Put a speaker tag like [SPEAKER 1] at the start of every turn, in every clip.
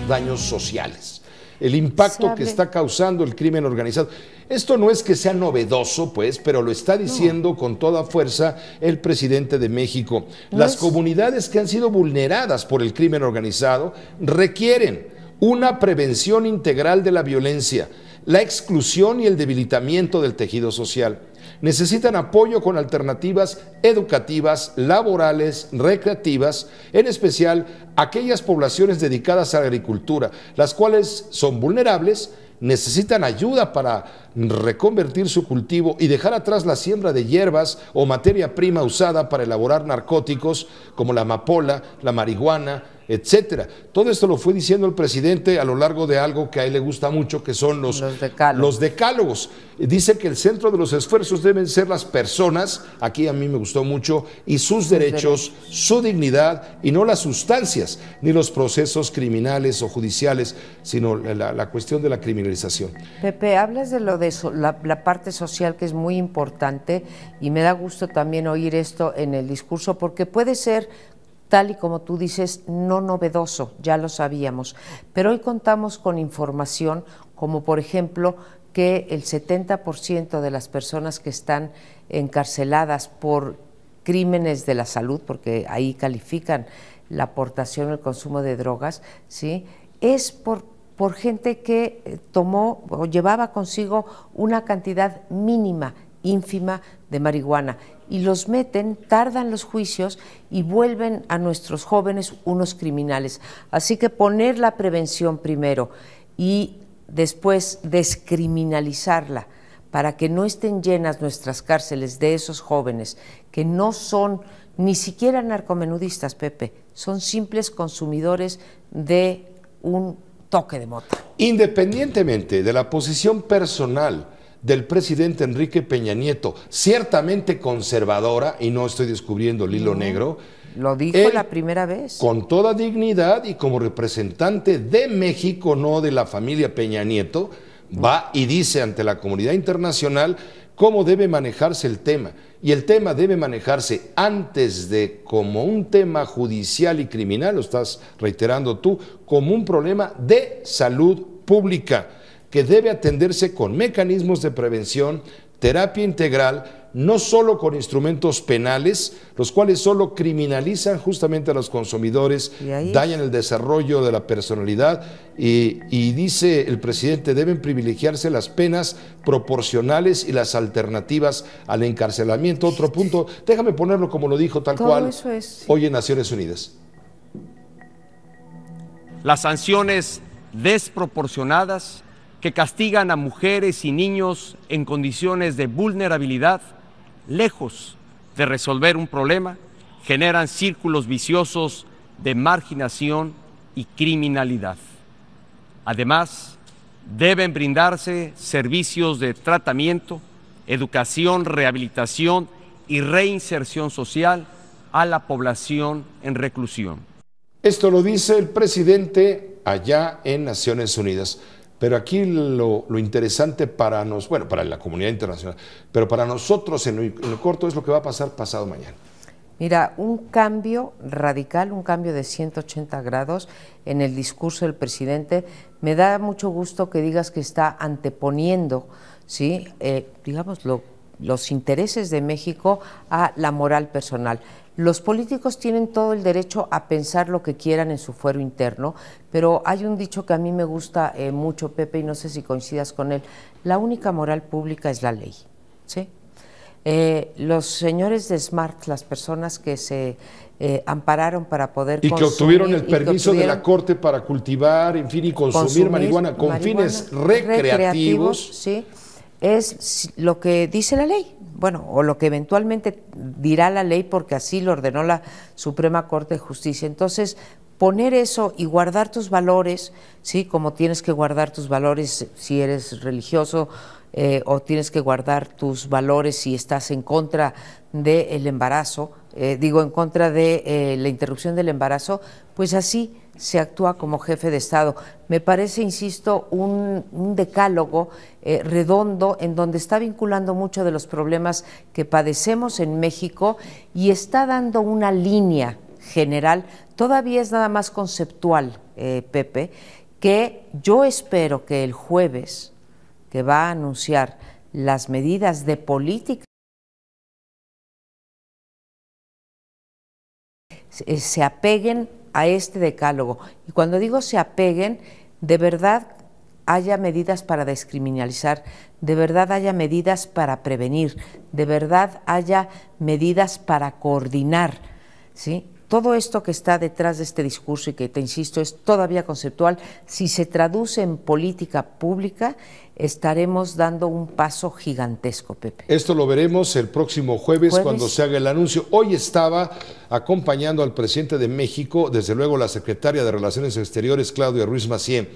[SPEAKER 1] daños sociales, el impacto que está causando el crimen organizado. Esto no es que sea novedoso, pues, pero lo está diciendo con toda fuerza el presidente de México. Las comunidades que han sido vulneradas por el crimen organizado requieren una prevención integral de la violencia, la exclusión y el debilitamiento del tejido social. Necesitan apoyo con alternativas educativas, laborales, recreativas, en especial aquellas poblaciones dedicadas a la agricultura, las cuales son vulnerables, necesitan ayuda para reconvertir su cultivo y dejar atrás la siembra de hierbas o materia prima usada para elaborar narcóticos como la amapola, la marihuana, etcétera. Todo esto lo fue diciendo el presidente a lo largo de algo que a él le gusta mucho, que son los decálogos. Dice que el centro de los esfuerzos deben ser las personas, aquí a mí me gustó mucho, y sus derechos, su dignidad, y no las sustancias, ni los procesos criminales o judiciales, sino la cuestión de la criminalización.
[SPEAKER 2] Pepe, hablas de lo de la parte social, que es muy importante, y me da gusto también oír esto en el discurso, porque puede ser, tal y como tú dices, no novedoso, ya lo sabíamos, pero hoy contamos con información como por ejemplo que el 70% de las personas que están encarceladas por crímenes de la salud, porque ahí califican la aportación o el consumo de drogas, ¿sí?, es por gente que tomó o llevaba consigo una cantidad mínima, ínfima de marihuana, y los meten, tardan los juicios y vuelven a nuestros jóvenes unos criminales. Así que poner la prevención primero y después descriminalizarla para que no estén llenas nuestras cárceles de esos jóvenes que no son ni siquiera narcomenudistas, Pepe, son simples consumidores de un toque de mota.
[SPEAKER 1] Independientemente de la posición personal del presidente Enrique Peña Nieto, ciertamente conservadora, y no estoy descubriendo el hilo negro,
[SPEAKER 2] lo dijo la primera vez.
[SPEAKER 1] Con toda dignidad y como representante de México, no de la familia Peña Nieto, va y dice ante la comunidad internacional cómo debe manejarse el tema. Y el tema debe manejarse antes de como un tema judicial y criminal, lo estás reiterando tú, como un problema de salud pública, que debe atenderse con mecanismos de prevención, terapia integral, no solo con instrumentos penales, los cuales solo criminalizan justamente a los consumidores, dañan el desarrollo de la personalidad y dice el presidente, deben privilegiarse las penas proporcionales y las alternativas al encarcelamiento. Otro punto, déjame ponerlo como lo dijo tal cual hoy en Naciones Unidas.
[SPEAKER 3] Las sanciones desproporcionadas que castigan a mujeres y niños en condiciones de vulnerabilidad, lejos de resolver un problema, generan círculos viciosos de marginación y criminalidad. Además, deben brindarse servicios de tratamiento, educación, rehabilitación y reinserción social a la población en reclusión.
[SPEAKER 1] Esto lo dice el presidente allá en Naciones Unidas. Pero aquí lo interesante para para la comunidad internacional, pero para nosotros en lo corto es lo que va a pasar pasado mañana.
[SPEAKER 2] Mira, un cambio radical, un cambio de 180 grados en el discurso del presidente. Me da mucho gusto que digas que está anteponiendo, ¿sí?, digamos, los intereses de México a la moral personal. Los políticos tienen todo el derecho a pensar lo que quieran en su fuero interno, pero hay un dicho que a mí me gusta mucho, Pepe, y no sé si coincidas con él: la única moral pública es la ley, ¿sí? Los señores de Smart, las personas que se ampararon para poder
[SPEAKER 1] y que obtuvieron el permiso de la Corte para cultivar, en fin, y consumir marihuana con fines recreativos,
[SPEAKER 2] ¿sí?, es lo que dice la ley, bueno, o lo que eventualmente dirá la ley, porque así lo ordenó la Suprema Corte de Justicia. Entonces, poner eso y guardar tus valores, ¿sí?, como tienes que guardar tus valores si eres religioso, o tienes que guardar tus valores si estás en contra del embarazo, en contra de la interrupción del embarazo, pues así se actúa como jefe de Estado. Me parece, insisto, un decálogo redondo en donde está vinculando mucho de los problemas que padecemos en México y está dando una línea general. Todavía es nada más conceptual, Pepe, que yo espero que el jueves, que va a anunciar las medidas de política, se apeguen a este decálogo. Y cuando digo se apeguen, de verdad haya medidas para descriminalizar, de verdad haya medidas para prevenir, de verdad haya medidas para coordinar, ¿sí? Todo esto que está detrás de este discurso y que, te insisto, es todavía conceptual, si se traduce en política pública, estaremos dando un paso gigantesco, Pepe.
[SPEAKER 1] Esto lo veremos el próximo jueves cuando se haga el anuncio. Hoy estaba acompañando al presidente de México, desde luego la secretaria de Relaciones Exteriores, Claudia Ruiz Massieu,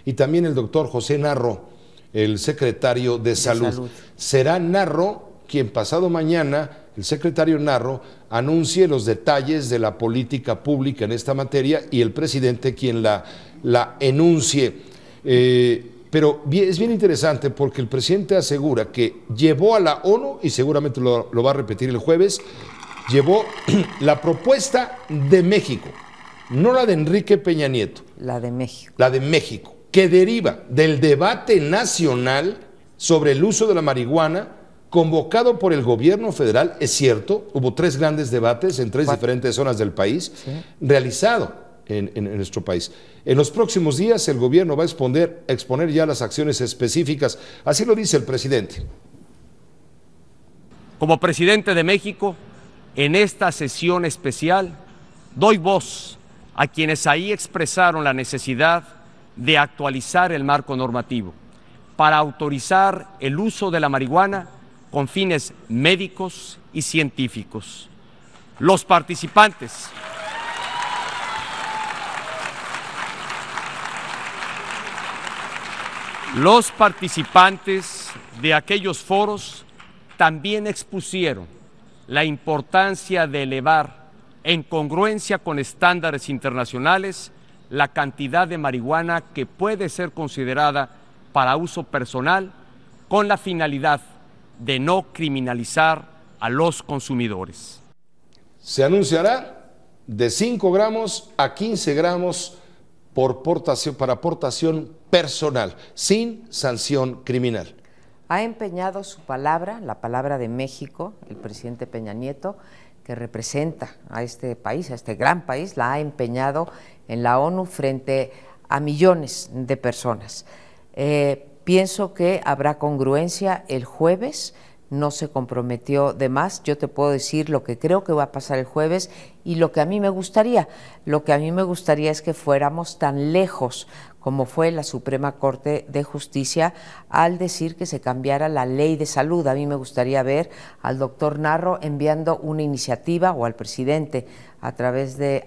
[SPEAKER 1] y también el doctor José Narro, el secretario de Salud. Será Narro quien pasado mañana, el secretario Narro, anuncie los detalles de la política pública en esta materia y el presidente quien la enuncie. Pero es bien interesante porque el presidente asegura que llevó a la ONU, y seguramente lo va a repetir el jueves, llevó la propuesta de México, no la de Enrique Peña Nieto.
[SPEAKER 2] La de México.
[SPEAKER 1] La de México, que deriva del debate nacional sobre el uso de la marihuana convocado por el gobierno federal. Es cierto, hubo 3 grandes debates en 3 diferentes zonas del país, realizado en nuestro país. En los próximos días el gobierno va a exponer ya las acciones específicas, así lo dice el presidente.
[SPEAKER 3] Como presidente de México, en esta sesión especial, doy voz a quienes ahí expresaron la necesidad de actualizar el marco normativo para autorizar el uso de la marihuana con fines médicos y científicos. Los participantes de aquellos foros también expusieron la importancia de elevar, en congruencia con estándares internacionales, la cantidad de marihuana que puede ser considerada para uso personal, con la finalidad de no criminalizar a los consumidores.
[SPEAKER 1] Se anunciará de 5 gramos a 15 gramos para aportación personal, sin sanción criminal.
[SPEAKER 2] Ha empeñado su palabra, la palabra de México, el presidente Peña Nieto, que representa a este país, a este gran país, la ha empeñado en la ONU frente a millones de personas. Pienso que habrá congruencia el jueves, no se comprometió de más. Yo te puedo decir lo que creo que va a pasar el jueves y lo que a mí me gustaría. Lo que a mí me gustaría es que fuéramos tan lejos como fue la Suprema Corte de Justicia al decir que se cambiara la ley de salud. A mí me gustaría ver al doctor Narro enviando una iniciativa, o al presidente a través de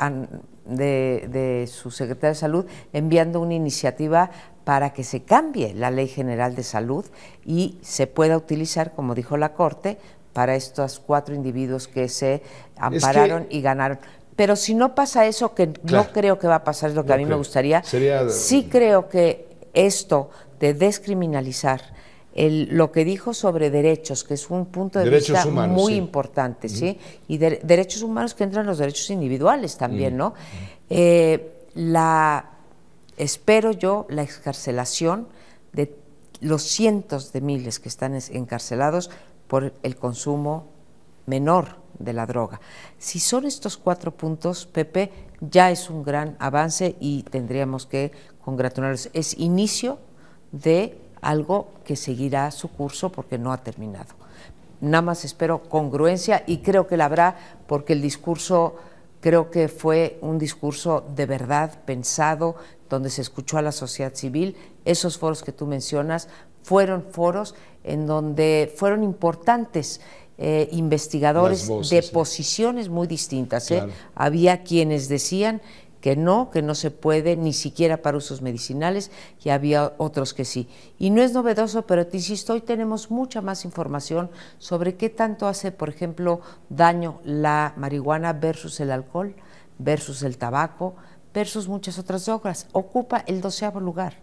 [SPEAKER 2] su secretario de Salud, enviando una iniciativa para que se cambie la Ley General de Salud y se pueda utilizar, como dijo la Corte, para estos 4 individuos que se ampararon y ganaron. Pero si no pasa eso, que no creo que va a pasar, es lo que a mí me gustaría, sí creo que esto de descriminalizar lo que dijo sobre derechos, que es un punto de vista muy importante, ¿sí? Y derechos humanos, que entran los derechos individuales también, ¿no? Espero yo la excarcelación de los cientos de miles que están encarcelados por el consumo menor de la droga. Si son estos 4 puntos, Pepe, ya es un gran avance y tendríamos que congratularnos. Es inicio de algo que seguirá su curso porque no ha terminado. Nada más espero congruencia y creo que la habrá, porque el discurso creo que fue un discurso de verdad pensado, donde se escuchó a la sociedad civil. Esos foros que tú mencionas fueron foros en donde fueron importantes investigadores de posiciones muy distintas. Claro. Había quienes decían que no se puede ni siquiera para usos medicinales, y había otros que sí. Y no es novedoso, pero te insisto, hoy tenemos mucha más información sobre qué tanto hace, por ejemplo, daño la marihuana versus el alcohol, versus el tabaco, versus muchas otras drogas. Ocupa el 12º lugar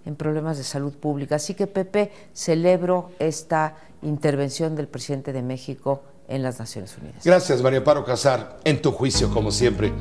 [SPEAKER 2] en problemas de salud pública. Así que, Pepe, celebro esta intervención del presidente de México en las Naciones Unidas.
[SPEAKER 1] Gracias, María Amparo Casar, en tu juicio, como siempre.